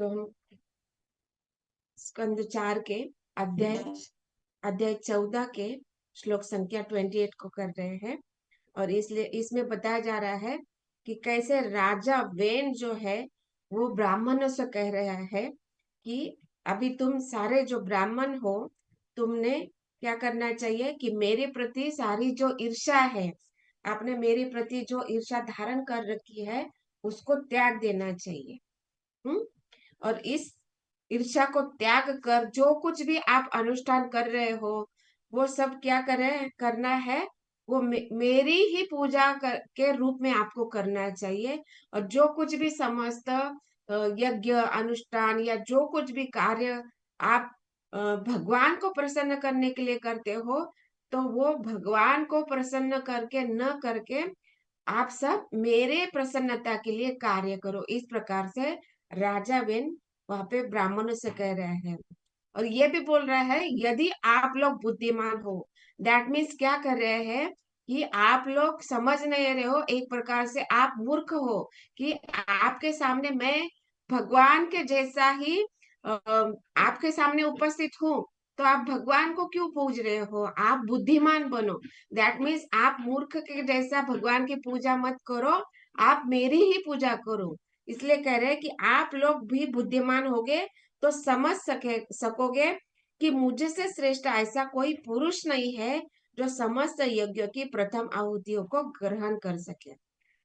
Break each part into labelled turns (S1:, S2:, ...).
S1: तो हम स्कंद 4 के अध्याय अध्याय 14 के श्लोक संख्या 28 को कर रहे हैं। और इसलिए इसमें बताया जा रहा है कि कैसे राजा वेन जो है वो ब्राह्मणों से कह रहा है कि अभी तुम सारे जो ब्राह्मण हो, तुमने क्या करना चाहिए कि मेरे प्रति सारी जो ईर्ष्या है, आपने मेरे प्रति जो ईर्ष्या धारण कर रखी है, उसको त्याग देना चाहिए। हम्म और इस ईर्ष्या को त्याग कर जो कुछ भी आप अनुष्ठान कर रहे हो, वो सब क्या करें करना है, वो मेरी ही पूजा के रूप में आपको करना चाहिए। और जो कुछ भी समस्त यज्ञ अनुष्ठान या जो कुछ भी कार्य आप भगवान को प्रसन्न करने के लिए करते हो, तो वो भगवान को प्रसन्न करके न करके आप सब मेरे प्रसन्नता के लिए कार्य करो। इस प्रकार से राजा वेन वहां पे ब्राह्मणों से कह रहे हैं। और ये भी बोल रहा है यदि आप लोग बुद्धिमान हो, दैट मीन्स क्या कर रहे हैं कि आप लोग समझ नहीं रहे हो, एक प्रकार से आप मूर्ख हो कि आपके सामने मैं भगवान के जैसा ही आपके सामने उपस्थित हूँ, तो आप भगवान को क्यों पूज रहे हो? आप बुद्धिमान बनो। दैट मीन्स आप मूर्ख के जैसा भगवान की पूजा मत करो, आप मेरी ही पूजा करो। इसलिए कह रहे हैं कि आप लोग भी बुद्धिमान होगे तो समझ सकोगे कि मुझे से श्रेष्ठ ऐसा कोई पुरुष नहीं है जो समस्त यज्ञ की प्रथम आहुतियों को ग्रहण कर सके।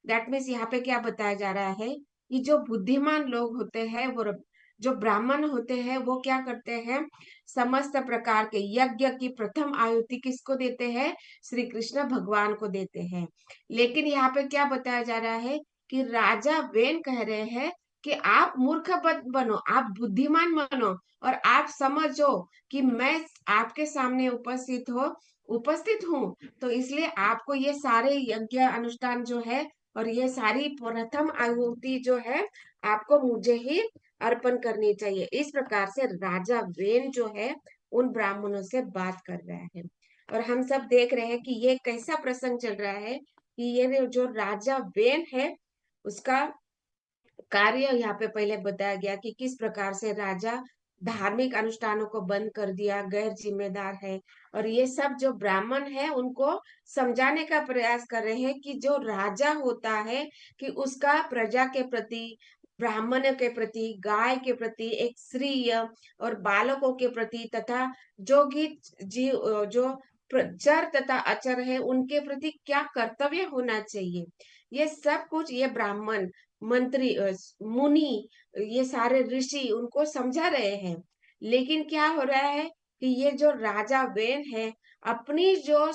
S1: दैट मीन्स यहाँ पे क्या बताया जा रहा है कि जो बुद्धिमान लोग होते हैं, वो जो ब्राह्मण होते हैं, वो क्या करते हैं, समस्त प्रकार के यज्ञ की प्रथम आहुति किसको देते हैं? श्री कृष्ण भगवान को देते हैं। लेकिन यहाँ पे क्या बताया जा रहा है कि राजा वेन कह रहे हैं कि आप मूर्ख मत बनो, आप बुद्धिमान बनो। और आप समझो कि मैं आपके सामने उपस्थित हूँ, तो इसलिए आपको ये सारे यज्ञ अनुष्ठान जो है और ये सारी प्रथम आहुति जो है, आपको मुझे ही अर्पण करनी चाहिए। इस प्रकार से राजा वेन जो है उन ब्राह्मणों से बात कर रहा है। और हम सब देख रहे हैं कि ये कैसा प्रसंग चल रहा है कि ये जो राजा वेन है, उसका कार्य यहाँ पे पहले बताया गया कि किस प्रकार से राजा धार्मिक अनुष्ठानों को बंद कर दिया, गैर जिम्मेदार है। और ये सब जो ब्राह्मण है उनको समझाने का प्रयास कर रहे हैं कि जो राजा होता है कि उसका प्रजा के प्रति, ब्राह्मण के प्रति, गाय के प्रति, एक स्त्री और बालकों के प्रति तथा जो भी जो चर तथा अचर है उनके प्रति क्या कर्तव्य होना चाहिए, ये सब कुछ ये ब्राह्मण मंत्री मुनि, ये सारे ऋषि उनको समझा रहे हैं। लेकिन क्या हो रहा है कि ये जो राजा वेन है अपनी जो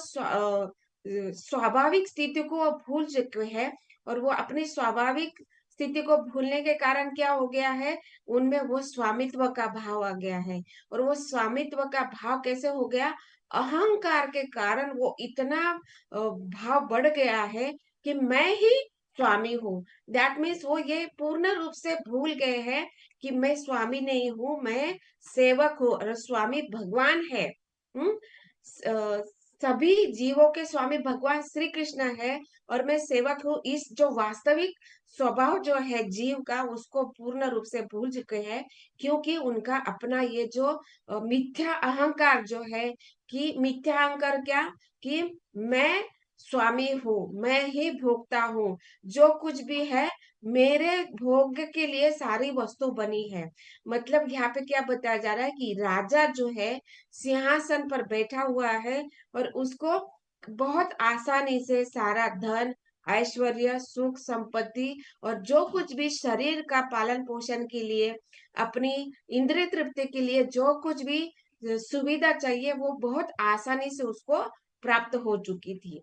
S1: स्वाभाविक स्थिति को भूल चुके हैं। और वो अपनी स्वाभाविक स्थिति को भूलने के कारण क्या हो गया है, उनमें वो स्वामित्व का भाव आ गया है। और वो स्वामित्व का भाव कैसे हो गया? अहंकार के कारण वो इतना भाव बढ़ गया है कि मैं ही स्वामी हूँ। दैट मीन्स वो ये पूर्ण रूप से भूल गए हैं कि मैं स्वामी नहीं हूँ, मैं सेवक हूँ और स्वामी भगवान है। हम्म सभी जीवों के स्वामी भगवान श्री कृष्ण है और मैं सेवक हूँ। इस जो वास्तविक स्वभाव जो है जीव का, उसको पूर्ण रूप से भूल चुके हैं। क्योंकि उनका अपना ये जो मिथ्या अहंकार जो है, कि मिथ्या अहंकार क्या, कि मैं स्वामी हूँ, मैं ही भोगता हूँ, जो कुछ भी है मेरे भोग के लिए सारी वस्तु बनी है। मतलब यहाँ पे क्या बताया जा रहा है कि राजा जो है सिंहासन पर बैठा हुआ है और उसको बहुत आसानी से सारा धन, ऐश्वर्य, सुख, संपत्ति और जो कुछ भी शरीर का पालन पोषण के लिए, अपनी इंद्रिय तृप्ति के लिए जो कुछ भी सुविधा चाहिए, वो बहुत आसानी से उसको प्राप्त हो चुकी थी।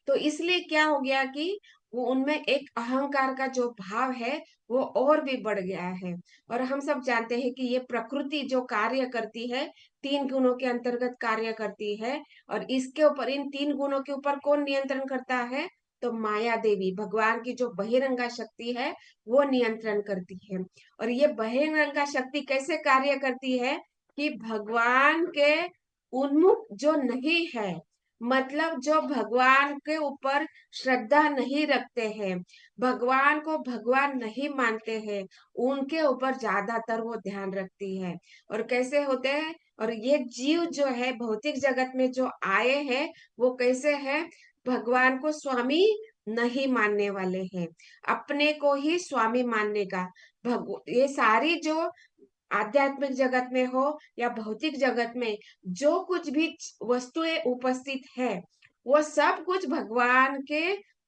S1: तो इसलिए क्या हो गया कि वो उनमें एक अहंकार का जो भाव है वो और भी बढ़ गया है। और हम सब जानते हैं कि ये प्रकृति जो कार्य करती है, 3 गुणों के अंतर्गत कार्य करती है। और इसके ऊपर, इन 3 गुणों के ऊपर कौन नियंत्रण करता है? तो माया देवी, भगवान की जो बहिरंगा शक्ति है, वो नियंत्रण करती है। और ये बहिरंगा शक्ति कैसे कार्य करती है कि भगवान के उन्मुख जो नहीं है, मतलब जो भगवान के ऊपर श्रद्धा नहीं रखते हैं, भगवान को भगवान नहीं मानते हैं, उनके ऊपर ज्यादातर वो ध्यान रखती है। और कैसे होते हैं, और ये जीव जो है भौतिक जगत में जो आए हैं, वो कैसे है, भगवान को स्वामी नहीं मानने वाले हैं, अपने को ही स्वामी मानने का। ये सारी जो आध्यात्मिक जगत में हो या भौतिक जगत में जो कुछ भी वस्तुएं उपस्थित है, वो सब कुछ भगवान के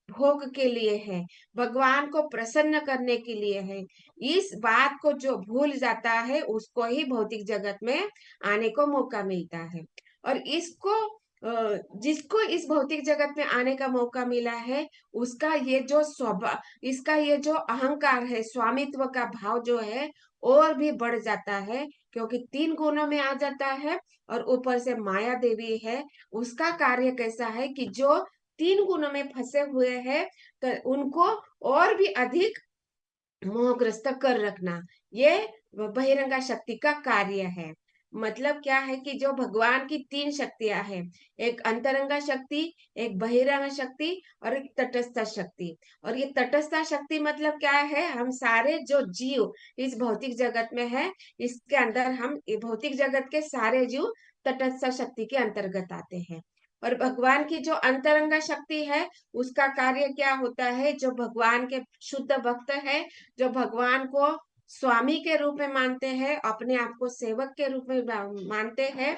S1: भोग के लिए है, भगवान को प्रसन्न करने के लिए है। इस बात को जो भूल जाता है, उसको ही भौतिक जगत में आने को मौका मिलता है। और जिसको इस भौतिक जगत में आने का मौका मिला है, उसका ये जो स्वभाव, इसका ये जो अहंकार है, स्वामित्व का भाव जो है, और भी बढ़ जाता है, क्योंकि 3 गुणों में आ जाता है। और ऊपर से माया देवी है, उसका कार्य कैसा है कि जो 3 गुणों में फंसे हुए हैं, तो उनको और भी अधिक मोहग्रस्त कर रखना, ये बहिरंगा शक्ति का कार्य है। मतलब क्या है कि जो भगवान की 3 शक्तियां हैं, एक अंतरंगा शक्ति, एक बहिरंगा शक्ति और एक तटस्थ शक्ति। और ये तटस्थ शक्ति मतलब क्या है, हम सारे जो जीव इस भौतिक जगत में है, इसके अंदर हम ये भौतिक जगत के सारे जीव तटस्थ शक्ति के अंतर्गत आते हैं। और भगवान की जो अंतरंगा शक्ति है, उसका कार्य क्या होता है, जो भगवान के शुद्ध भक्त है, जो भगवान को स्वामी के रूप में मानते हैं, अपने आप को सेवक के रूप में मानते हैं,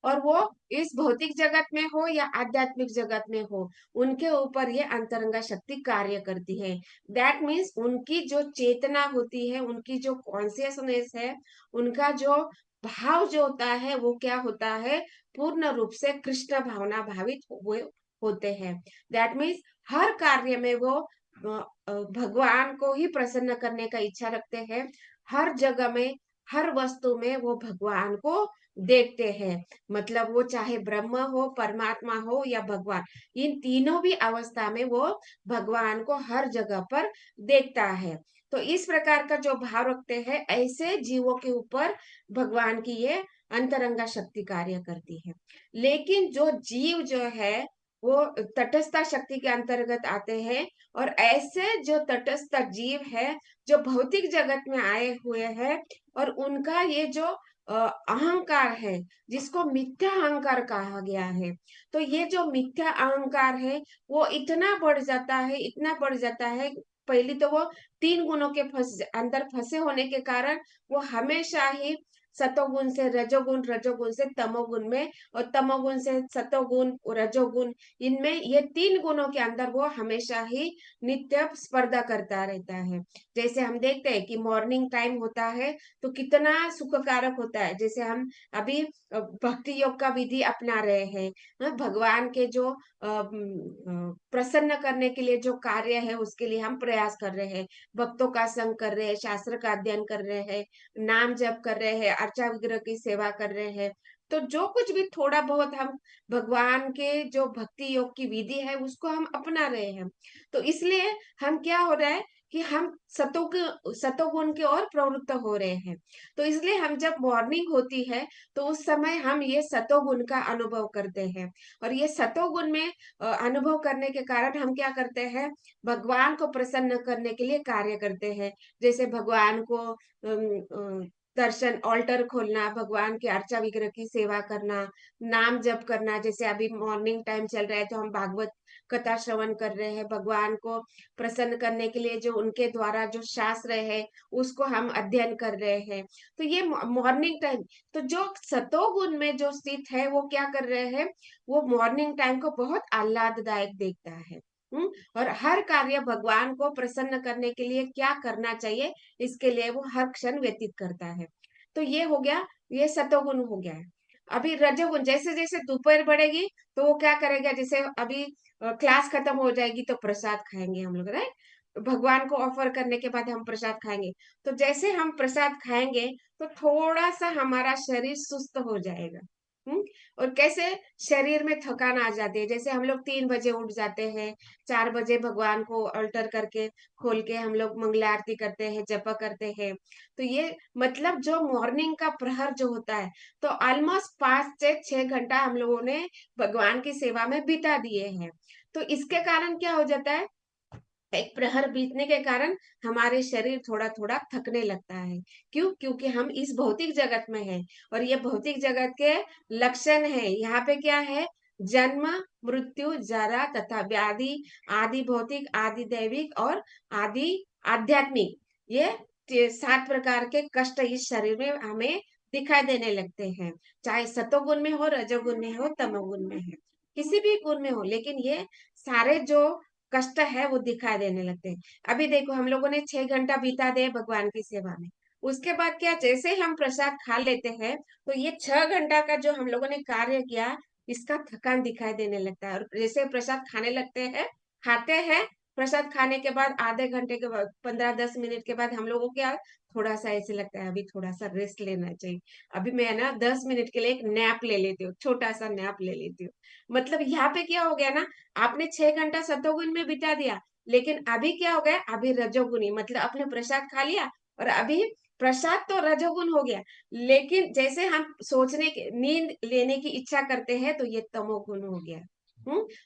S1: और वो इस भौतिक जगत में हो या आध्यात्मिक जगत में हो, उनके ऊपर ये अंतरंगा शक्ति कार्य करती है। दैट मीन्स उनकी जो चेतना होती है, उनकी जो कॉन्सियसनेस है, उनका जो भाव जो होता है, वो क्या होता है, पूर्ण रूप से कृष्ण भावना भावित हुए होते हैं। दैट मीन्स हर कार्य में वो भगवान को ही प्रसन्न करने का इच्छा रखते हैं। हर जगह में, हर वस्तु में वो भगवान को देखते हैं। मतलब वो चाहे ब्रह्म हो, परमात्मा हो या भगवान, इन तीनों भी अवस्था में वो भगवान को हर जगह पर देखता है। तो इस प्रकार का जो भाव रखते हैं, ऐसे जीवों के ऊपर भगवान की ये अंतरंगा शक्ति कार्य करती है। लेकिन जो जीव जो है, वो तटस्थ शक्ति के अंतर्गत आते हैं। और ऐसे जो तटस्थ जीव है, जो भौतिक जगत में आए हुए हैं, और उनका ये जो अहंकार है, जिसको मिथ्या अहंकार कहा गया है, तो ये जो मिथ्या अहंकार है, वो इतना बढ़ जाता है, इतना बढ़ जाता है। पहली तो वो 3 गुणों के अंदर फंसे होने के कारण वो हमेशा ही सतोगुण से रजोगुण, रजोगुण से तमोगुण में, और तमोगुण से सतोगुण, रजोगुण, इनमें ये 3 गुणों के अंदर वो हमेशा ही नित्य स्पर्धा करता रहता है। जैसे हम देखते हैं कि मॉर्निंग टाइम होता है, तो कितना सुखकारक होता है। जैसे हम अभी भक्ति योग का विधि अपना रहे हैं, भगवान के जो प्रसन्न करने के लिए जो कार्य है, उसके लिए हम प्रयास कर रहे हैं, भक्तों का संग कर रहे हैं, शास्त्र का अध्ययन कर रहे हैं, नाम जप कर रहे हैं, अर्चा विग्रह की सेवा कर रहे हैं। तो जो कुछ भी थोड़ा बहुत हम भगवान के जो भक्ति योग की विधि है, उसको हम अपना रहे हैं। तो इसलिए हम क्या हो रहा है कि हम सतोगुण की ओर प्रवृत्त हो रहे हैं। तो इसलिए हम जब मॉर्निंग होती है, तो उस समय हम ये सतोगुण का अनुभव करते हैं। और ये सतोगुण में अनुभव करने के कारण हम क्या करते हैं, भगवान को प्रसन्न करने के लिए कार्य करते हैं। जैसे भगवान को दर्शन, ऑल्टर खोलना, भगवान के अर्चा विग्रह की सेवा करना, नाम जप करना। जैसे अभी मॉर्निंग टाइम चल रहा है, तो हम भागवत कथा श्रवण कर रहे हैं, भगवान को प्रसन्न करने के लिए जो उनके द्वारा जो शास्त्र है, उसको हम अध्ययन कर रहे हैं। तो ये मॉर्निंग टाइम, तो जो सतोगुण में जो स्थित है, वो क्या कर रहे हैं, वो मॉर्निंग टाइम को बहुत आह्लाददायक देखता है। और हर कार्य भगवान को प्रसन्न करने के लिए क्या करना चाहिए, इसके लिए वो हर क्षण व्यतीत करता है। तो ये हो गया, ये सतोगुण हो गया है। अभी रजोगुण, जैसे जैसे दोपहर बढ़ेगी, तो वो क्या करेगा, जैसे अभी क्लास खत्म हो जाएगी, तो प्रसाद खाएंगे हम लोग, राइट, भगवान को ऑफर करने के बाद हम प्रसाद खाएंगे। तो जैसे हम प्रसाद खाएंगे, तो थोड़ा सा हमारा शरीर सुस्त हो जाएगा, और कैसे शरीर में थकान आ जाती है। जैसे हम लोग 3 बजे उठ जाते हैं, 4 बजे भगवान को अल्टर करके खोल के हम लोग मंगला आरती करते हैं, जप करते हैं। तो ये मतलब जो मॉर्निंग का प्रहर जो होता है, तो ऑलमोस्ट 5 से 6 घंटा हम लोगों ने भगवान की सेवा में बिता दिए हैं। तो इसके कारण क्या हो जाता है, एक प्रहर बीतने के कारण हमारे शरीर थोड़ा थोड़ा थकने लगता है। क्यों? क्योंकि हम इस भौतिक जगत में हैं, और ये भौतिक जगत के लक्षण है। यहाँ पे क्या है? जन्म, मृत्यु, जरा तथा व्याधि, आदि भौतिक, आदि दैविक और आदि आध्यात्मिक, ये 7 प्रकार के कष्ट इस शरीर में हमें दिखाई देने लगते हैं। चाहे सतोगुण में हो, रजोगुण में हो, तमोगुण में है, किसी भी गुण में हो, लेकिन ये सारे जो कष्ट है वो दिखाई देने लगते हैं। अभी देखो, हम लोगों ने 6 घंटा बिता दिए भगवान की सेवा में। उसके बाद क्या, जैसे हम प्रसाद खा लेते हैं, तो ये 6 घंटा का जो हम लोगों ने कार्य किया, इसका थकान दिखाई देने लगता है। और जैसे प्रसाद खाने लगते हैं, खाते हैं, प्रसाद खाने के बाद आधे घंटे के बाद, 15-10 मिनट के बाद हम लोगों को क्या, थोड़ा सा ऐसे लगता है अभी थोड़ा सा रेस्ट लेना चाहिए। अभी मैं ना 10 मिनट के लिए एक नैप ले लेती हूँ, छोटा सा नैप ले लेती हूँ। मतलब यहाँ पे क्या हो गया ना, आपने 6 घंटा सतोगुण में बिता दिया, लेकिन अभी क्या हो गया, अभी रजोगुणी, मतलब आपने प्रसाद खा लिया, और अभी प्रसाद तो रजोगुण हो गया, लेकिन जैसे हम सोचने की, नींद लेने की इच्छा करते हैं, तो ये तमोगुण हो गया।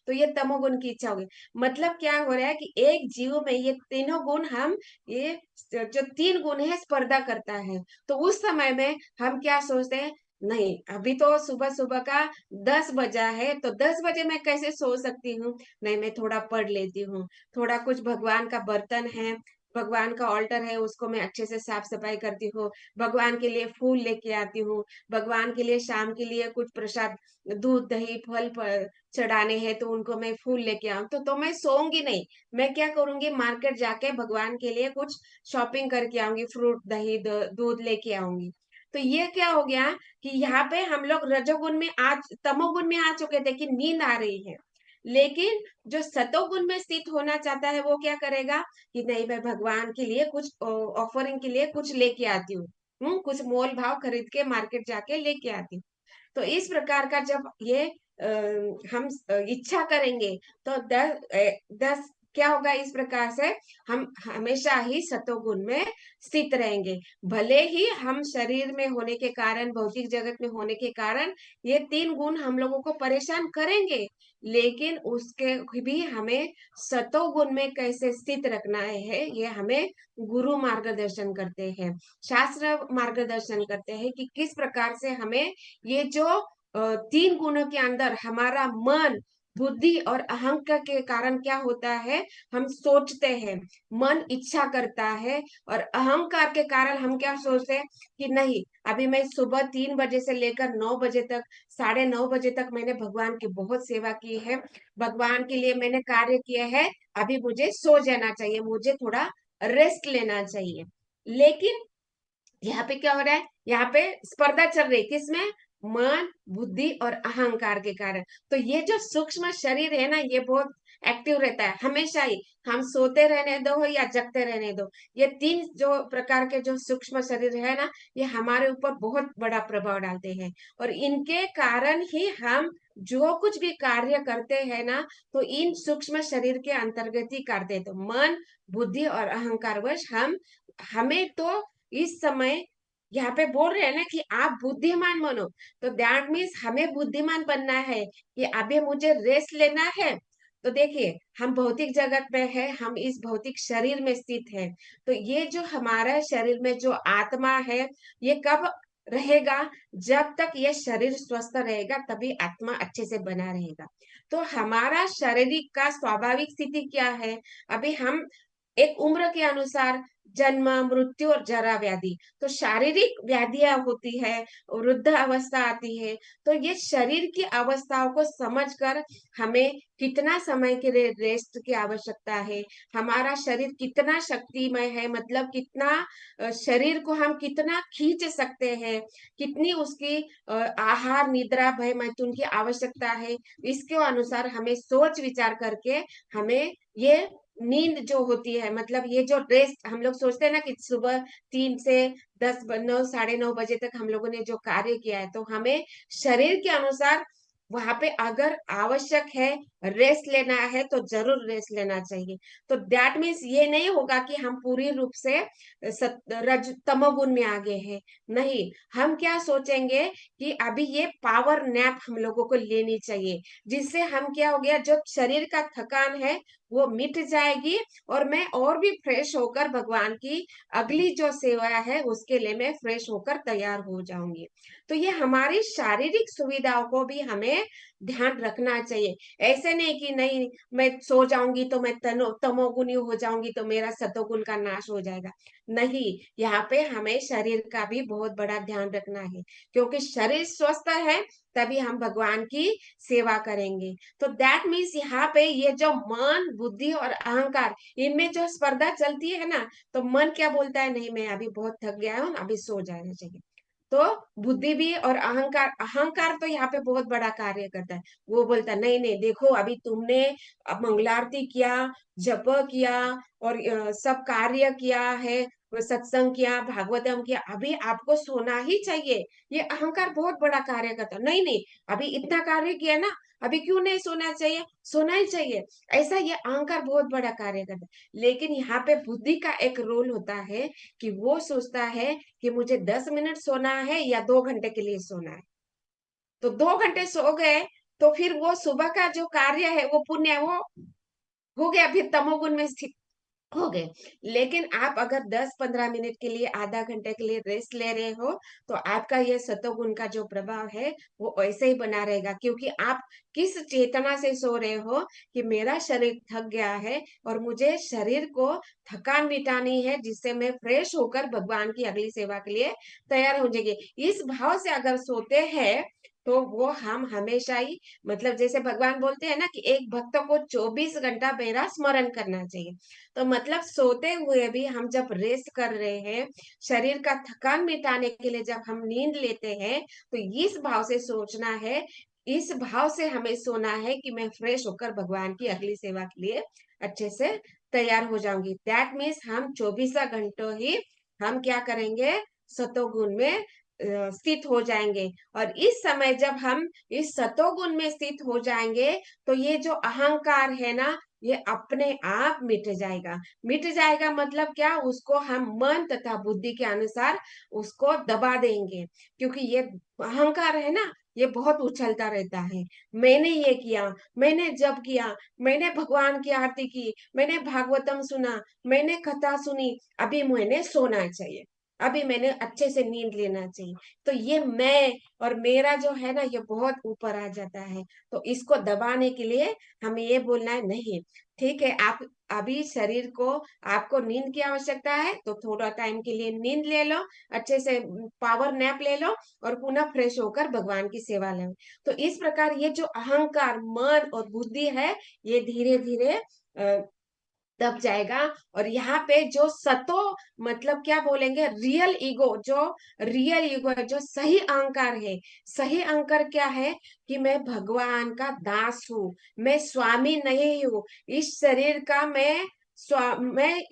S1: तो ये तमोगुण की इच्छा हो गई। मतलब क्या हो रहा है कि एक जीव में ये तीनों गुण, हम ये जो 3 गुण है स्पर्धा करता है। तो उस समय में हम क्या सोचते हैं, नहीं अभी तो सुबह सुबह का 10 बजा है, तो 10 बजे मैं कैसे सो सकती हूँ, नहीं मैं थोड़ा पढ़ लेती हूँ, थोड़ा कुछ भगवान का बर्तन है, भगवान का ऑल्टर है, उसको मैं अच्छे से साफ सफाई करती हूँ, भगवान के लिए फूल लेके आती हूँ, भगवान के लिए शाम के लिए कुछ प्रसाद, दूध दही फल चढ़ाने हैं, तो उनको मैं फूल लेके आऊँ, तो मैं सोऊंगी नहीं। मैं क्या करूंगी, मार्केट जाके भगवान के लिए कुछ शॉपिंग करके आऊंगी, फ्रूट दही दूध लेके आऊंगी। तो ये क्या हो गया कि यहाँ पे हम लोग रजोगुण में आज तमोगुण में आ चुके थे कि नींद आ रही है। लेकिन जो सतोगुण में स्थित होना चाहता है, वो क्या करेगा कि नहीं, मैं भगवान के लिए कुछ ऑफरिंग के लिए कुछ लेके आती हूँ, कुछ मोल भाव खरीद के मार्केट जाके लेके आती हूँ। तो इस प्रकार का जब ये हम इच्छा करेंगे, तो 10 क्या होगा, इस प्रकार से हम हमेशा ही सतोगुण में स्थित रहेंगे। भले ही हम शरीर में होने के कारण, भौतिक जगत में होने के कारण, ये 3 गुण हम लोगों को परेशान करेंगे, लेकिन उसके भी हमें सतोगुण में कैसे स्थित रखना है, ये हमें गुरु मार्गदर्शन करते हैं, शास्त्र मार्गदर्शन करते हैं कि किस प्रकार से हमें ये जो 3 गुणों के अंदर हमारा मन, बुद्धि और अहंकार के कारण क्या होता है, हम सोचते हैं, मन इच्छा करता है, और अहंकार के कारण हम क्या सोचते हैं कि नहीं, अभी मैं सुबह 3 बजे से लेकर 9 बजे तक, 9:30 बजे तक मैंने भगवान की बहुत सेवा की है, भगवान के लिए मैंने कार्य किया है, अभी मुझे सो जाना चाहिए, मुझे थोड़ा रेस्ट लेना चाहिए। लेकिन यहाँ पे क्या हो रहा है, यहाँ पे स्पर्धा चल रही है, किसमें, मन, बुद्धि और अहंकार के कारण। तो ये जो सूक्ष्म शरीर है ना, ये बहुत एक्टिव रहता है हमेशा ही, हम सोते रहने दो या जगते रहने दो, ये 3 जो प्रकार के जो सूक्ष्म शरीर है ना, ये हमारे ऊपर बहुत बड़ा प्रभाव डालते हैं, और इनके कारण ही हम जो कुछ भी कार्य करते हैं ना, तो इन सूक्ष्म शरीर के अंतर्गत ही करते हैं। तो मन, बुद्धि और अहंकार वश हम, हमें तो इस समय यहाँ पे बोल रहे हैं ना कि आप बुद्धिमान बनो, तो दैट मीन्स हमें बुद्धिमान बनना है कि अभी मुझे रेस्ट लेना है। तो देखिए, हम भौतिक जगत में है, हम इस भौतिक शरीर में स्थित है, तो ये जो हमारा शरीर में जो आत्मा है, ये कब रहेगा, जब तक ये शरीर स्वस्थ रहेगा, तभी आत्मा अच्छे से बना रहेगा। तो हमारा शारीरिक का स्वाभाविक स्थिति क्या है, अभी हम एक उम्र के अनुसार जन्म, मृत्यु और जरा व्याधि, तो शारीरिक व्याधियां होती है, वृद्ध अवस्था आती है। तो ये शरीर की अवस्थाओं को समझकर हमें कितना समय के लिए रेस्ट की आवश्यकता है, हमारा शरीर कितना शक्तिमय है, मतलब कितना शरीर को हम कितना खींच सकते हैं, कितनी उसकी आहार निद्रा भय मैथुन की आवश्यकता है, इसके अनुसार हमें सोच विचार करके हमें ये नींद जो होती है, मतलब ये जो रेस्ट हम लोग सोचते हैं ना कि सुबह 3 से 10 9 9:30 बजे तक हम लोगों ने जो कार्य किया है, तो हमें शरीर के अनुसार वहां पे अगर आवश्यक है रेस्ट लेना है तो जरूर रेस्ट लेना चाहिए। तो दैट मीन्स ये नहीं होगा कि हम पूरी रूप से रज तमोगुण में आ गए हैं। नहीं, हम क्या सोचेंगे कि अभी ये पावर नैप हम लोगों को लेनी चाहिए, जिससे हम क्या हो गया, जो शरीर का थकान है वो मिट जाएगी, और मैं और भी फ्रेश होकर भगवान की अगली जो सेवा है उसके लिए मैं फ्रेश होकर तैयार हो जाऊंगी। तो ये हमारी शारीरिक सुविधाओं को भी हमें ध्यान रखना चाहिए। ऐसे नहीं कि नहीं, मैं सो जाऊंगी तो मैं तमोगुनी हो जाऊंगी तो मेरा सतोगुण का नाश हो जाएगा। नहीं, यहाँ पे हमें शरीर का भी बहुत बड़ा ध्यान रखना है, क्योंकि शरीर स्वस्थ है तभी हम भगवान की सेवा करेंगे। तो दैट मीन्स यहाँ पे ये जो मन, बुद्धि और अहंकार, इनमें जो स्पर्धा चलती है ना, तो मन क्या बोलता है, नहीं मैं अभी बहुत थक गया हूँ, अभी सो जाना चाहिए। तो बुद्धि भी और अहंकार, अहंकार तो यहाँ पे बहुत बड़ा कार्य करता है। वो बोलता है नहीं नहीं, देखो अभी तुमने अब मंगलारती किया, जप किया, और सब कार्य किया है, सत्संग किया, भागवतम किया, अभी आपको सोना ही चाहिए। ये अहंकार बहुत बड़ा कार्य करता है। नहीं नहीं, अभी इतना कार्य किया ना, अभी क्यों नहीं सोना चाहिए, सोना ही चाहिए। ऐसा ये अहंकार बहुत बड़ा कार्य करता है। लेकिन यहाँ पे बुद्धि का एक रोल होता है कि वो सोचता है कि मुझे 10 मिनट सोना है या 2 घंटे के लिए सोना है। तो 2 घंटे सो गए तो फिर वो सुबह का जो कार्य है वो पुण्य वो हो गया, फिर तमोगुण में स्थित हो गए। लेकिन आप अगर 10-15 मिनट के लिए, आधा घंटे के लिए रेस्ट ले रहे हो, तो आपका ये सतोगुण का जो प्रभाव है वो ऐसे ही बना रहेगा, क्योंकि आप किस चेतना से सो रहे हो कि मेरा शरीर थक गया है और मुझे शरीर को थकान मिटानी है, जिससे मैं फ्रेश होकर भगवान की अगली सेवा के लिए तैयार हो जाएगी। इस भाव से अगर सोते हैं तो वो हम हमेशा ही, मतलब जैसे भगवान बोलते हैं ना कि एक भक्त को 24 घंटा मेरा स्मरण करना चाहिए। तो मतलब सोते हुए भी हम जब रेस्ट कर रहे हैं, शरीर का थकान मिटाने के लिए जब हम नींद लेते हैं, तो इस भाव से सोचना है, इस भाव से हमें सोना है कि मैं फ्रेश होकर भगवान की अगली सेवा के लिए अच्छे से तैयार हो जाऊंगी। दैट मीन्स हम 24 घंटों ही हम क्या करेंगे, सतोगुण में स्थित हो जाएंगे। और इस समय जब हम इस सतोगुण में स्थित हो जाएंगे, तो ये जो अहंकार है ना, ये अपने आप मिट जाएगा। मिट जाएगा मतलब क्या, उसको हम मन तथा बुद्धि के अनुसार उसको दबा देंगे। क्योंकि ये अहंकार है ना, ये बहुत उछलता रहता है। मैंने ये किया, मैंने जब किया, मैंने भगवान की आरती की, मैंने भागवतम सुना, मैंने कथा सुनी, अभी मैंने सोना चाहिए, अभी मैंने अच्छे से नींद लेना चाहिए। तो ये मैं और मेरा जो है ना, ये बहुत ऊपर आ जाता है। तो इसको दबाने के लिए हमें ये बोलना है, नहीं ठीक है, आप अभी शरीर को, आपको नींद की आवश्यकता है तो थोड़ा टाइम के लिए नींद ले लो, अच्छे से पावर नैप ले लो, और पुनः फ्रेश होकर भगवान की सेवा ले। तो इस प्रकार ये जो अहंकार, मन और बुद्धि है, ये धीरे धीरे दब जाएगा। और यहाँ पे जो सतो, मतलब क्या बोलेंगे, रियल ईगो, जो रियल ईगो है, जो सही अहंकार है, सही अहंकार क्या है कि मैं भगवान का दास हूँ, मैं स्वामी नहीं हूँ इस शरीर का, मैं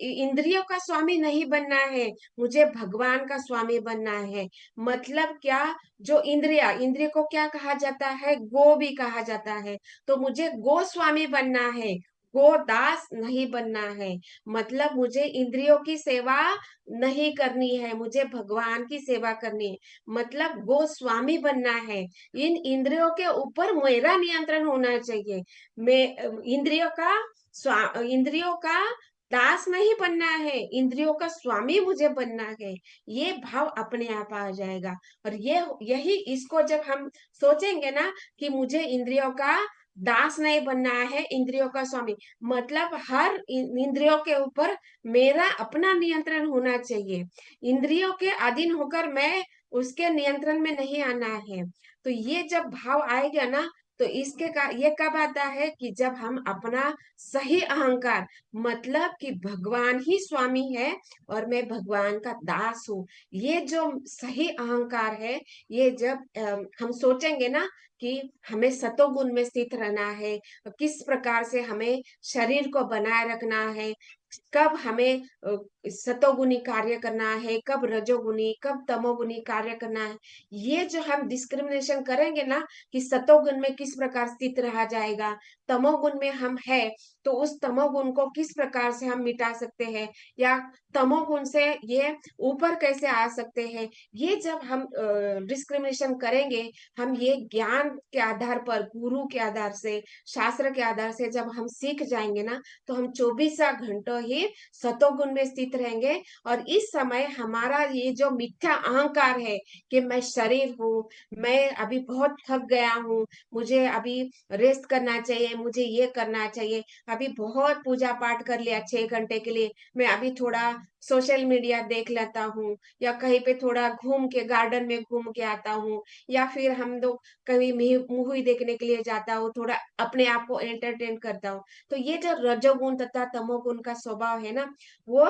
S1: इंद्रियों का स्वामी नहीं बनना है, मुझे भगवान का स्वामी बनना है। मतलब क्या, जो इंद्रिया, इंद्रिय को क्या कहा जाता है, गो भी कहा जाता है। तो मुझे गो स्वामी बनना है, गोदास नहीं बनना है। मतलब मुझे इंद्रियों की सेवा नहीं करनी है, मुझे भगवान की सेवा करनी है। मतलब गोस्वामी बनना है। इन इंद्रियों के ऊपर मेरा नियंत्रण होना चाहिए। मैं इंद्रियों का दास नहीं बनना है, इंद्रियों का स्वामी मुझे बनना है। ये भाव अपने आप आ जाएगा। और ये यही, इसको जब हम सोचेंगे ना कि मुझे इंद्रियों का दास नहीं बनना है, इंद्रियों का स्वामी, मतलब हर इंद्रियों के ऊपर मेरा अपना नियंत्रण होना चाहिए। इंद्रियों के अधीन होकर मैं उसके नियंत्रण में नहीं आना है। तो ये जब भाव आएगा ना, तो ये कब आता है कि जब हम अपना सही अहंकार, मतलब कि भगवान ही स्वामी है और मैं भगवान का दास हूँ, ये जो सही अहंकार है, ये जब हम सोचेंगे ना कि हमें सतोगुण में स्थित रहना है, किस प्रकार से हमें शरीर को बनाए रखना है, कब हमें सतोगुणी कार्य करना है, कब रजोगुणी, कब तमोगुणी कार्य करना है। ये जो हम डिस्क्रिमिनेशन करेंगे ना कि सतोगुण में किस प्रकार स्थित रहा जाएगा, तमोगुण में हम है तो उस तमोगुण को किस प्रकार से हम मिटा सकते हैं, या तमोगुण से ये ऊपर कैसे आ सकते हैं, ये जब हम डिस्क्रिमिनेशन करेंगे, हम ये ज्ञान के आधार पर, गुरु के आधार से, शास्त्र के आधार से जब हम सीख जाएंगे ना, तो हम 24 घंटों ही सतोगुण में स्थित रहेंगे। और इस समय हमारा ये जो मिथ्या अहंकार है कि मैं शरीर हूँ, मैं अभी बहुत थक गया हूँ, मुझे अभी रेस्ट करना चाहिए, मुझे ये करना चाहिए, अभी बहुत पूजा पाठ कर लिया 6 घंटे के लिए, मैं अभी थोड़ा सोशल मीडिया देख लेता हूँ, या कहीं पे थोड़ा घूम के गार्डन में घूम के आता हूँ, या फिर हम लोग कभी मूवी देखने के लिए जाता हूँ, थोड़ा अपने आप को एंटरटेन करता हूँ। तो ये जो रजोगुण तथा तमोगुण का स्वभाव है ना, वो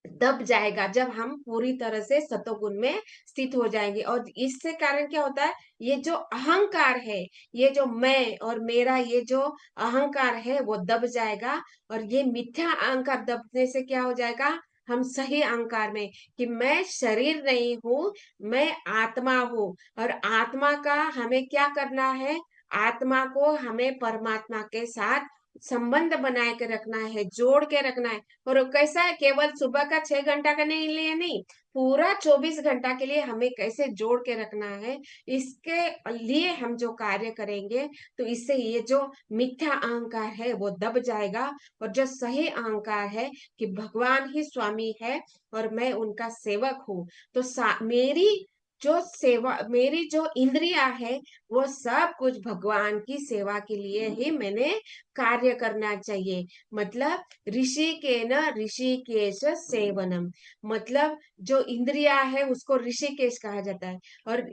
S1: दब जाएगा जब हम पूरी तरह से सतोगुण में स्थित हो जाएंगे। और इससे कारण क्या होता है, ये जो अहंकार है, ये जो मैं और मेरा ये जो अहंकार है वो दब जाएगा। और ये मिथ्या अहंकार दबने से क्या हो जाएगा, हम सही अहंकार में कि मैं शरीर नहीं हूँ, मैं आत्मा हूँ। और आत्मा का हमें क्या करना है, आत्मा को हमें परमात्मा के साथ संबंध बनाए के रखना है, जोड़ के रखना है। और वो कैसा है, केवल सुबह का 6 घंटा का नहीं लिए नहीं, पूरा 24 घंटा के लिए हमें कैसे जोड़ के रखना है, इसके लिए हम जो कार्य करेंगे, तो इससे ये जो मिथ्या अहंकार है वो दब जाएगा। और जो सही अहंकार है कि भगवान ही स्वामी है और मैं उनका सेवक हूँ, तो मेरी जो सेवा, मेरी जो इंद्रिया है, वो सब कुछ भगवान की सेवा के लिए ही मैंने कार्य करना चाहिए। मतलब ऋषि के न ऋषिकेश सेवनम, मतलब जो इंद्रिया है उसको ऋषिकेश कहा जाता है। और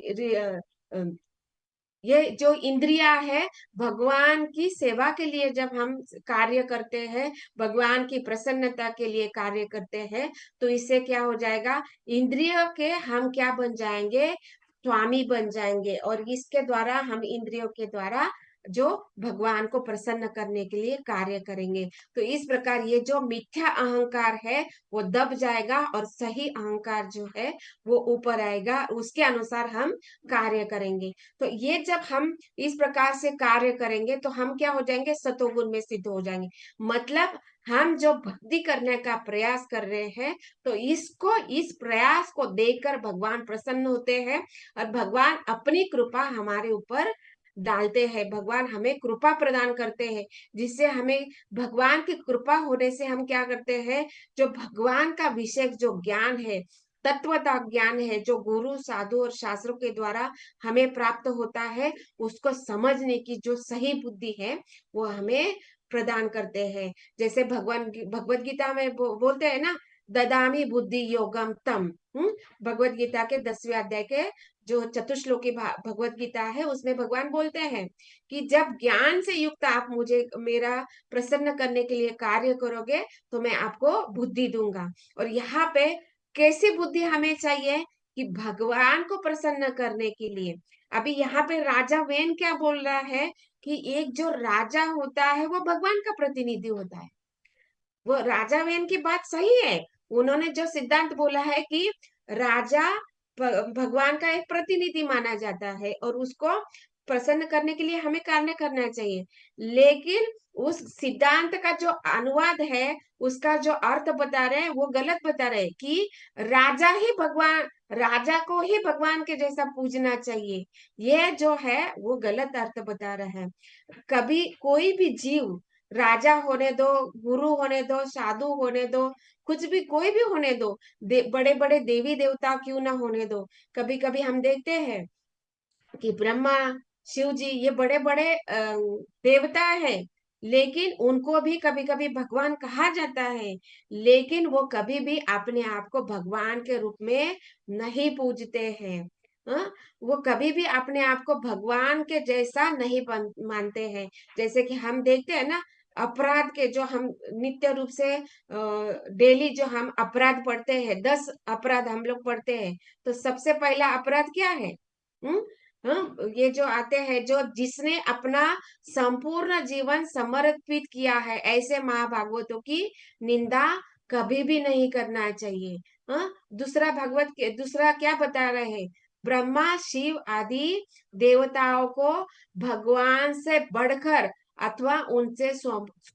S1: ये जो इंद्रिया है, भगवान की सेवा के लिए जब हम कार्य करते हैं, भगवान की प्रसन्नता के लिए कार्य करते हैं, तो इससे क्या हो जाएगा, इंद्रियों के हम क्या बन जाएंगे, स्वामी बन जाएंगे। और इसके द्वारा हम इंद्रियों के द्वारा जो भगवान को प्रसन्न करने के लिए कार्य करेंगे। तो इस प्रकार ये जो मिथ्या अहंकार है वो दब जाएगा, और सही अहंकार जो है वो ऊपर आएगा, उसके अनुसार हम कार्य करेंगे। तो ये जब हम इस प्रकार से कार्य करेंगे तो हम क्या हो जाएंगे, सतोगुण में सिद्ध हो जाएंगे। मतलब हम जो भक्ति करने का प्रयास कर रहे हैं, तो इसको, इस प्रयास को देखकर भगवान प्रसन्न होते हैं, और भगवान अपनी कृपा हमारे ऊपर डालते हैं, भगवान हमें कृपा प्रदान करते हैं, जिससे हमें भगवान की कृपा होने से हम क्या करते हैं, जो भगवान का विषय जो ज्ञान है, तत्वता ज्ञान है, जो गुरु साधु और शास्त्रों के द्वारा हमें प्राप्त होता है, उसको समझने की जो सही बुद्धि है वो हमें प्रदान करते हैं। जैसे भगवान भगवत गीता में बोलते हैं ना, ददामी बुद्धि योगम तम। भगवत गीता के 10वें अध्याय के जो चतुश्लोकी भगवत गीता है, उसमें भगवान बोलते हैं कि जब ज्ञान से युक्त आप मुझे, मेरा प्रसन्न करने के लिए कार्य करोगे, तो मैं आपको बुद्धि दूंगा। और यहाँ पे कैसी बुद्धि हमें चाहिए, कि भगवान को प्रसन्न करने के लिए। अभी यहाँ पे राजा वेन क्या बोल रहा है, कि एक जो राजा होता है वो भगवान का प्रतिनिधि होता है। वो राजा वेन की बात सही है, उन्होंने जो सिद्धांत बोला है कि राजा भगवान का एक प्रतिनिधि माना जाता है, और उसको प्रसन्न करने के लिए हमें कार्य करना चाहिए। लेकिन उस सिद्धांत का जो अनुवाद है, उसका जो अर्थ बता रहे हैं वो गलत बता रहे हैं, कि राजा ही भगवान, राजा को ही भगवान के जैसा पूजना चाहिए। ये जो है वो गलत अर्थ बता रहा है। कभी कोई भी जीव, राजा होने दो, गुरु होने दो, साधु होने दो, कुछ भी, कोई भी होने दो, बड़े बड़े देवी देवता क्यों ना होने दो, कभी कभी हम देखते हैं कि ब्रह्मा, शिव जी, ये बड़े बड़े देवता है, लेकिन उनको भी कभी कभी भगवान कहा जाता है, लेकिन वो कभी भी अपने आप को भगवान के रूप में नहीं पूजते हैं। हाँ? वो कभी भी अपने आप को भगवान के जैसा नहीं मानते हैं। जैसे कि हम देखते हैं ना, अपराध के जो हम नित्य रूप से डेली जो हम अपराध पढ़ते हैं, 10 अपराध हम लोग पढ़ते हैं, तो सबसे पहला अपराध क्या है? हाँ, ये जो आते हैं, जो जिसने अपना संपूर्ण जीवन समर्पित किया है, ऐसे महाभागवतों की निंदा कभी भी नहीं करना चाहिए। हाँ, दूसरा भागवत के दूसरा क्या बता रहे हैं? ब्रह्मा शिव आदि देवताओं को भगवान से बढ़कर अथवा उनसे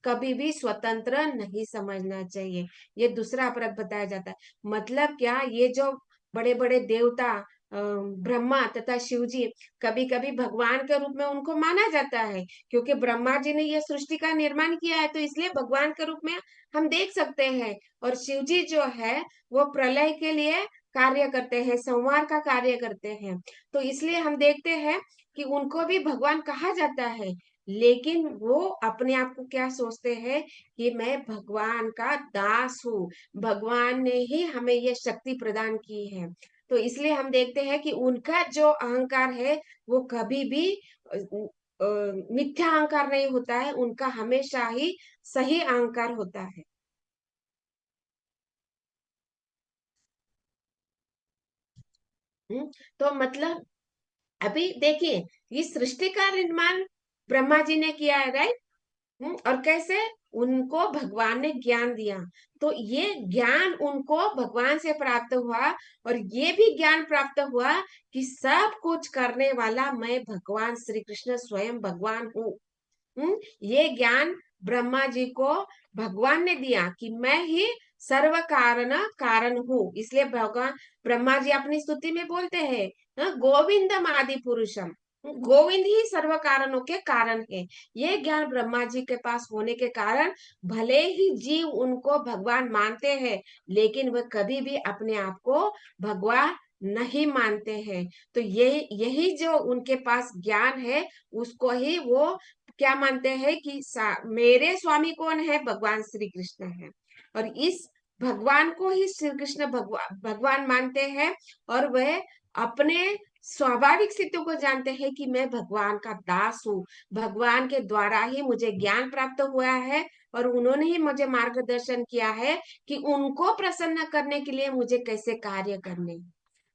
S1: कभी भी स्वतंत्र नहीं समझना चाहिए। ये दूसरा अपराध बताया जाता है। मतलब क्या, ये जो बड़े बड़े देवता ब्रह्मा तथा शिव जी, कभी कभी भगवान के रूप में उनको माना जाता है, क्योंकि ब्रह्मा जी ने यह सृष्टि का निर्माण किया है, तो इसलिए भगवान के रूप में हम देख सकते हैं। और शिव जी जो है वो प्रलय के लिए कार्य करते हैं, संहार का कार्य करते हैं, तो इसलिए हम देखते हैं कि उनको भी भगवान कहा जाता है। लेकिन वो अपने आप को क्या सोचते हैं कि मैं भगवान का दास हूँ, भगवान ने ही हमें ये शक्ति प्रदान की है। तो इसलिए हम देखते हैं कि उनका जो अहंकार है वो कभी भी मिथ्या अहंकार नहीं होता है, उनका हमेशा ही सही अहंकार होता है। तो मतलब अभी देखिए, इस सृष्टि का निर्माण ब्रह्मा जी ने किया है, राइट? और कैसे? उनको भगवान ने ज्ञान दिया, तो ये ज्ञान उनको भगवान से प्राप्त हुआ, और ये भी ज्ञान प्राप्त हुआ कि सब कुछ करने वाला मैं भगवान श्री कृष्ण स्वयं भगवान हूँ। ये ज्ञान ब्रह्मा जी को भगवान ने दिया कि मैं ही सर्व कारण कारण हूँ। इसलिए भगवान ब्रह्मा जी अपनी स्तुति में बोलते हैं, गोविंदम आदि पुरुषम, गोविंद ही सर्व कारणों के कारण है। ये ज्ञान ब्रह्मा जी के पास होने के कारण भले ही जीव उनको भगवान मानते हैं, लेकिन वह कभी भी अपने आप को भगवान नहीं मानते हैं। तो ये यही जो उनके पास ज्ञान है, उसको ही वो क्या मानते हैं कि मेरे स्वामी कौन है? भगवान श्री कृष्ण है। और इस भगवान को ही श्री कृष्ण भगवान भगवान मानते हैं, और वह अपने स्वाभाविक सिद्धों को जानते हैं कि मैं भगवान का दास हूँ, भगवान के द्वारा ही मुझे ज्ञान प्राप्त हुआ है, और उन्होंने ही मुझे मार्गदर्शन किया है कि उनको प्रसन्न करने के लिए मुझे कैसे कार्य करने।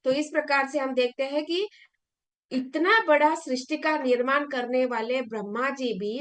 S1: तो इस प्रकार से हम देखते हैं कि इतना बड़ा सृष्टि का निर्माण करने वाले ब्रह्मा जी भी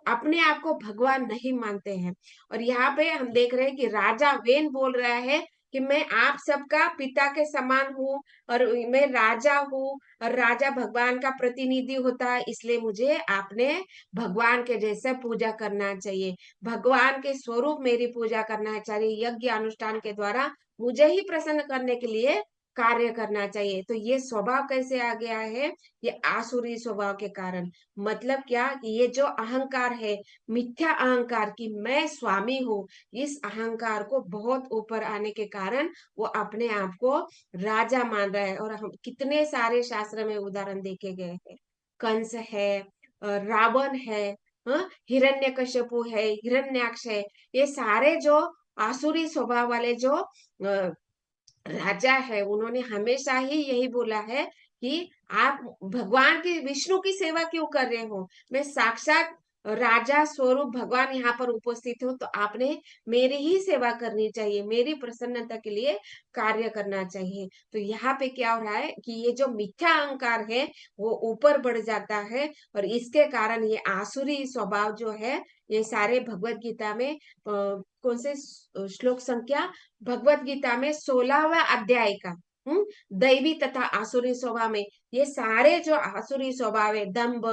S1: अपने आप को भगवान नहीं मानते हैं। और यहाँ पे हम देख रहे हैं कि राजा वेन बोल रहा है कि मैं आप सबका पिता के समान हूँ, और मैं राजा हूँ, और राजा भगवान का प्रतिनिधि होता है, इसलिए मुझे आपने भगवान के जैसे पूजा करना चाहिए, भगवान के स्वरूप मेरी पूजा करना चाहिए, यज्ञ अनुष्ठान के द्वारा मुझे ही प्रसन्न करने के लिए कार्य करना चाहिए। तो ये स्वभाव कैसे आ गया है? ये आसुरी स्वभाव के कारण। मतलब क्या कि ये जो अहंकार है, मिथ्या अहंकार कि मैं स्वामी हूँ, इस अहंकार को बहुत ऊपर आने के कारण वो अपने आप को राजा मान रहा है। और हम कितने सारे शास्त्र में उदाहरण देखे गए हैं। कंस है, रावण है, हिरण्यकश्यपु है, हिरण्याक्ष है, ये सारे जो आसुरी स्वभाव वाले जो राजा है, उन्होंने हमेशा ही यही बोला है कि आप भगवान की विष्णु की सेवा क्यों कर रहे हो? मैं साक्षात राजा स्वरूप भगवान यहाँ पर उपस्थित हूँ, तो आपने मेरी ही सेवा करनी चाहिए, मेरी प्रसन्नता के लिए कार्य करना चाहिए। तो यहाँ पे क्या हो रहा है कि ये जो मिथ्या अहंकार है वो ऊपर बढ़ जाता है, और इसके कारण ये आसुरी स्वभाव जो है, ये सारे भगवत गीता में कौन से श्लोक संख्या, भगवत गीता में 16वां अध्याय का, दैवी तथा आसुरी स्वभाव में, ये सारे जो आसुरी स्वभाव है, दंभ,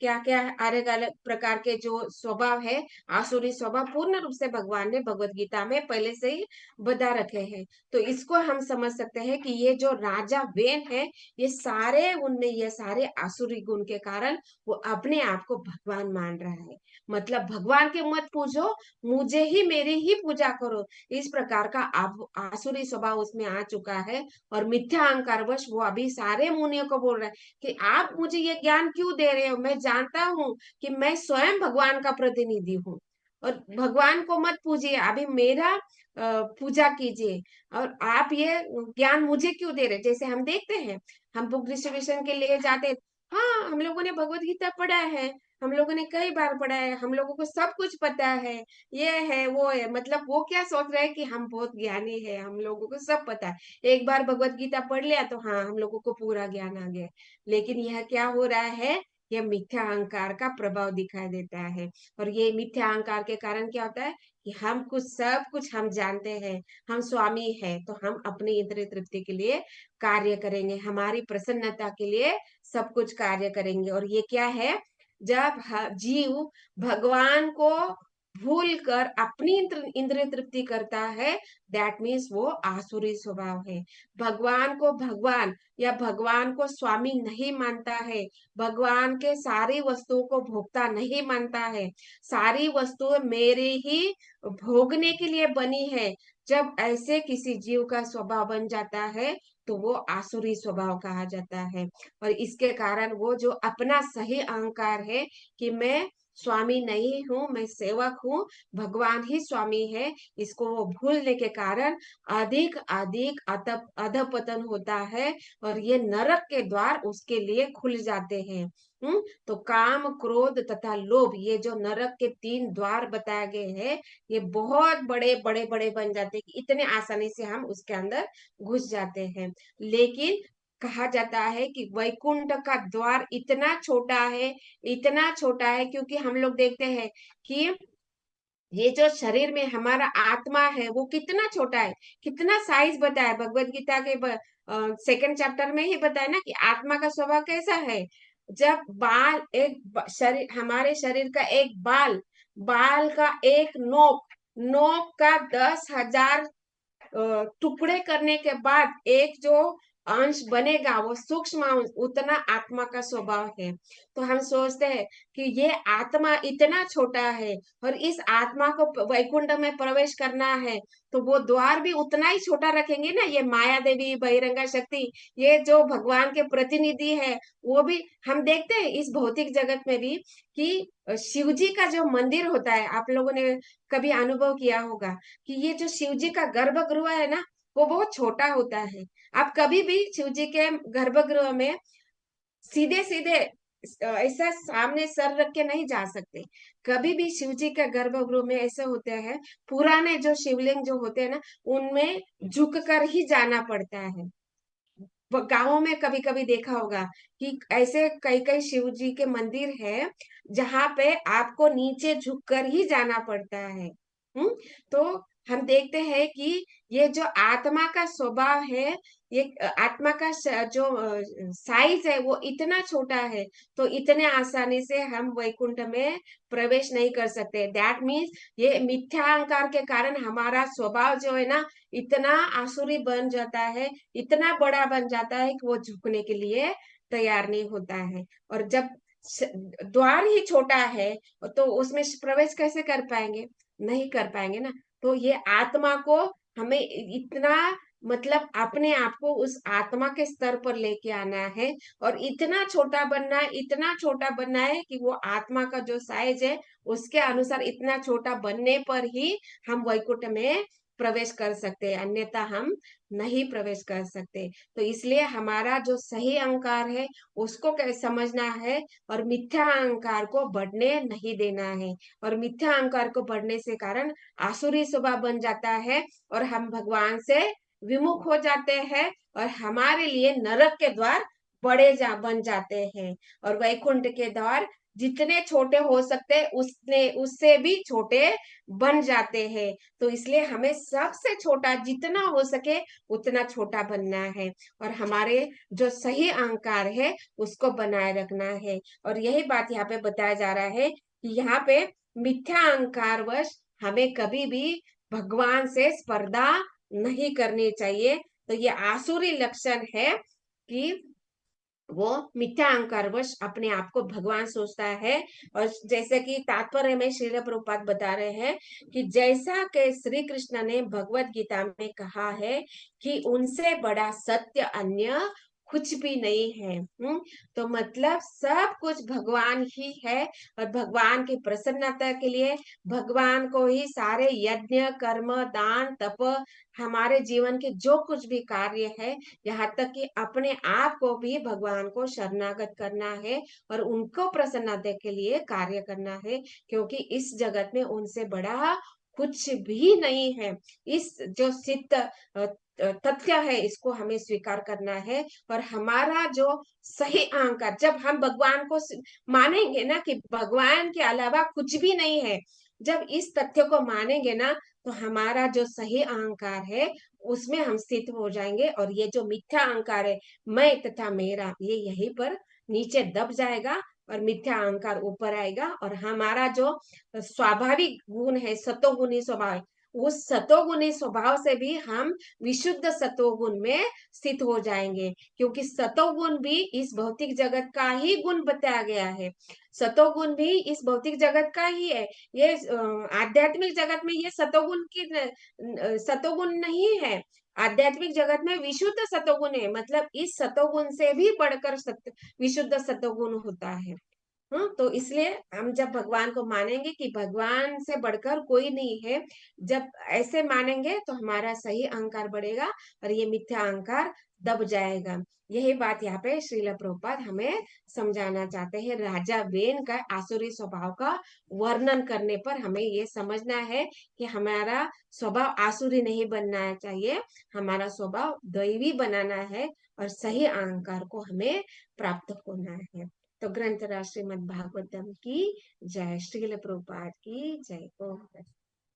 S1: क्या क्या अलग अलग प्रकार के जो स्वभाव है, आसुरी स्वभाव, पूर्ण रूप से भगवान ने भगवत गीता में पहले से ही बता रखे हैं। तो इसको हम समझ सकते हैं कि ये जो राजा वेन है, ये सारे उनमें ये सारे आसुरी गुण के कारण वो अपने आप को भगवान मान रहा है। मतलब भगवान के मत पूजो, मुझे ही मेरी ही पूजा करो, इस प्रकार का आसुरी स्वभाव उसमें आ चुका है। और मिथ्या अहंकार वश वो अभी सारे मुनियों को बोल रहा है कि आप मुझे ये ज्ञान क्यों दे रहे हो? मैं जानता हूँ कि मैं स्वयं भगवान का प्रतिनिधि हूँ, और भगवान को मत पूजिए, अभी मेरा पूजा कीजिए। और आप ये ज्ञान मुझे क्यों दे रहे? जैसे हम देखते हैं, हम बुक डिस्ट्रीब्यूशन के लिए जाते हैं, हाँ हम लोगों ने भगवत गीता पढ़ा है, हम लोगों ने कई बार पढ़ा है, हम लोगों को सब कुछ पता है, ये है वो है, मतलब वो क्या सोच रहे हैं कि हम बहुत ज्ञानी है, हम लोगों को सब पता है। एक बार भगवत गीता पढ़ लिया तो हाँ, हम लोगों को पूरा ज्ञान आ गया। लेकिन यह क्या हो रहा है, यह मिथ्या अहंकार का प्रभाव दिखाई देता है। और ये मिथ्या अहंकार के कारण क्या होता है कि हम कुछ सब कुछ हम जानते हैं, हम स्वामी है, तो हम अपनी इंद्रिय तृप्ति के लिए कार्य करेंगे, हमारी प्रसन्नता के लिए सब कुछ कार्य करेंगे। और ये क्या है, जब जीव भगवान को भूल कर अपनी इंद्रिय तृप्ति करता है, दैट मीन्स वो आसुरी स्वभाव है। भगवान को भगवान या भगवान को स्वामी नहीं मानता है, भगवान के सारी वस्तुओं को भोगता नहीं मानता है, सारी वस्तुएं मेरे ही भोगने के लिए बनी है, जब ऐसे किसी जीव का स्वभाव बन जाता है तो वो आसुरी स्वभाव कहा जाता है। और इसके कारण वो जो अपना सही अहंकार है कि मैं स्वामी नहीं हूँ, मैं सेवक हूँ, भगवान ही स्वामी है, इसको वो भूलने के कारण अधिक अधिक अधपतन होता है। और ये नरक के द्वार उसके लिए खुल जाते हैं। तो काम, क्रोध तथा लोभ, ये जो नरक के 3 द्वार बताए गए हैं, ये बहुत बड़े बड़े बड़े बन जाते हैं कि इतने आसानी से हम उसके अंदर घुस जाते हैं। लेकिन कहा जाता है कि वैकुंठ का द्वार इतना छोटा है, इतना छोटा है, क्योंकि हम लोग देखते हैं कि ये जो शरीर में हमारा आत्मा है वो कितना छोटा है, कितना साइज बताया भगवत गीता के सेकंड चैप्टर में ही बताया ना कि आत्मा का स्वभाव कैसा है। जब बाल एक शरीर, हमारे शरीर का एक बाल, बाल का एक नोक, नोक का 10,000 टुकड़े करने के बाद एक जो अंश बनेगा वो सूक्ष्म अंश, उतना आत्मा का स्वभाव है। तो हम सोचते हैं कि ये आत्मा इतना छोटा है और इस आत्मा को वैकुंठ में प्रवेश करना है, तो वो द्वार भी उतना ही छोटा रखेंगे ना। ये माया देवी, बहिरंगा शक्ति, ये जो भगवान के प्रतिनिधि है, वो भी हम देखते हैं इस भौतिक जगत में भी कि शिव जी का जो मंदिर होता है, आप लोगों ने कभी अनुभव किया होगा कि ये जो शिव जी का गर्भगृह है ना, वो बहुत छोटा होता है। आप कभी भी शिव जी के गर्भगृह में सीधे सीधे ऐसा सामने सर रख के नहीं जा सकते। कभी भी शिव जी के गर्भगृह में ऐसे होते हैं, पुराने जो शिवलिंग जो होते हैं ना, उनमें झुक कर ही जाना पड़ता है। गांवों में कभी कभी देखा होगा कि ऐसे कई कई शिव जी के मंदिर है जहां पे आपको नीचे झुककर ही जाना पड़ता है। तो हम देखते हैं कि ये जो आत्मा का स्वभाव है, ये आत्मा का जो साइज है वो इतना छोटा है, तो इतने आसानी से हम वैकुंठ में प्रवेश नहीं कर सकते। दैट मीन्स ये मिथ्या अहंकार के कारण हमारा स्वभाव जो है ना, इतना आसुरी बन जाता है, इतना बड़ा बन जाता है कि वो झुकने के लिए तैयार नहीं होता है। और जब द्वार ही छोटा है तो उसमें प्रवेश कैसे कर पाएंगे, नहीं कर पाएंगे ना। तो ये आत्मा को हमें इतना, मतलब अपने आप को उस आत्मा के स्तर पर लेके आना है और इतना छोटा बनना है, इतना छोटा बनना है कि वो आत्मा का जो साइज है उसके अनुसार इतना छोटा बनने पर ही हम वैकुंठ में प्रवेश कर सकते हैं, अन्यथा हम नहीं प्रवेश कर सकते। तो इसलिए हमारा जो सही अहंकार है उसको कैसे समझना है और मिथ्या अहंकार को बढ़ने नहीं देना है। और मिथ्या अहंकार को बढ़ने से कारण आसुरी स्वभाव बन जाता है और हम भगवान से विमुख हो जाते हैं और हमारे लिए नरक के द्वार बन जाते हैं। और वैकुंठ के द्वार जितने छोटे हो सकते उसने उससे भी छोटे बन जाते हैं। तो इसलिए हमें सबसे छोटा जितना हो सके उतना छोटा बनना है और हमारे जो सही अहंकार है उसको बनाए रखना है। और यही बात यहाँ पे बताया जा रहा है कि यहाँ पे मिथ्या अहंकार वश हमें कभी भी भगवान से स्पर्धा नहीं करनी चाहिए। तो ये आसुरी लक्षण है कि वो मिथ्या अहंकारवश अपने आप को भगवान सोचता है। और जैसे कि तात्पर्य में श्रील प्रभुपाद बता रहे हैं कि जैसा कि श्री कृष्ण ने भगवत गीता में कहा है कि उनसे बड़ा सत्य अन्य कुछ भी नहीं है। तो मतलब सब कुछ भगवान ही है, और भगवान की प्रसन्नता के लिए भगवान को ही सारे यज्ञ, कर्म, दान, तप, हमारे जीवन के जो कुछ भी कार्य है, यहाँ तक कि अपने आप को भी भगवान को शरणागत करना है और उनको प्रसन्नता के लिए कार्य करना है, क्योंकि इस जगत में उनसे बड़ा कुछ भी नहीं है। इस जो सिद्ध तथ्य है, इसको हमें स्वीकार करना है। और हमारा जो सही अहंकार, जब हम भगवान को मानेंगे ना कि भगवान के अलावा कुछ भी नहीं है, जब इस तथ्य को मानेंगे ना, तो हमारा जो सही अहंकार है उसमें हम स्थित हो जाएंगे, और ये जो मिथ्या अहंकार है, मैं तथा मेरा, ये यहीं पर नीचे दब जाएगा और मिथ्या अहंकार ऊपर आएगा, और हमारा जो स्वाभाविक गुण है, सतोगुणी स्वभाव, उस सतोगुणी स्वभाव से भी हम विशुद्ध सतोगुण में स्थित हो जाएंगे, क्योंकि सतोगुण भी इस भौतिक जगत का ही गुण बताया गया है। सतोगुण भी इस भौतिक जगत का ही है। ये आध्यात्मिक जगत में ये सतोगुण की सतोगुण नहीं है। आध्यात्मिक जगत में विशुद्ध सतोगुण है, मतलब इस सतोगुण से भी बढ़कर विशुद्ध सतोगुण होता है। हाँ, तो इसलिए हम जब भगवान को मानेंगे कि भगवान से बढ़कर कोई नहीं है, जब ऐसे मानेंगे तो हमारा सही अहंकार बढ़ेगा और ये मिथ्या अहंकार दब जाएगा। यही बात यहाँ पे श्रील प्रभुपाद हमें समझाना चाहते हैं। राजा वेन का आसुरी स्वभाव का वर्णन करने पर हमें ये समझना है कि हमारा स्वभाव आसुरी नहीं बनना चाहिए, हमारा स्वभाव दैवी बनाना है, और सही अहंकार को हमें प्राप्त होना है। तो ग्रंथ राज श्रीमद् भागवतम की जय, श्रील प्रभुपाद की जय।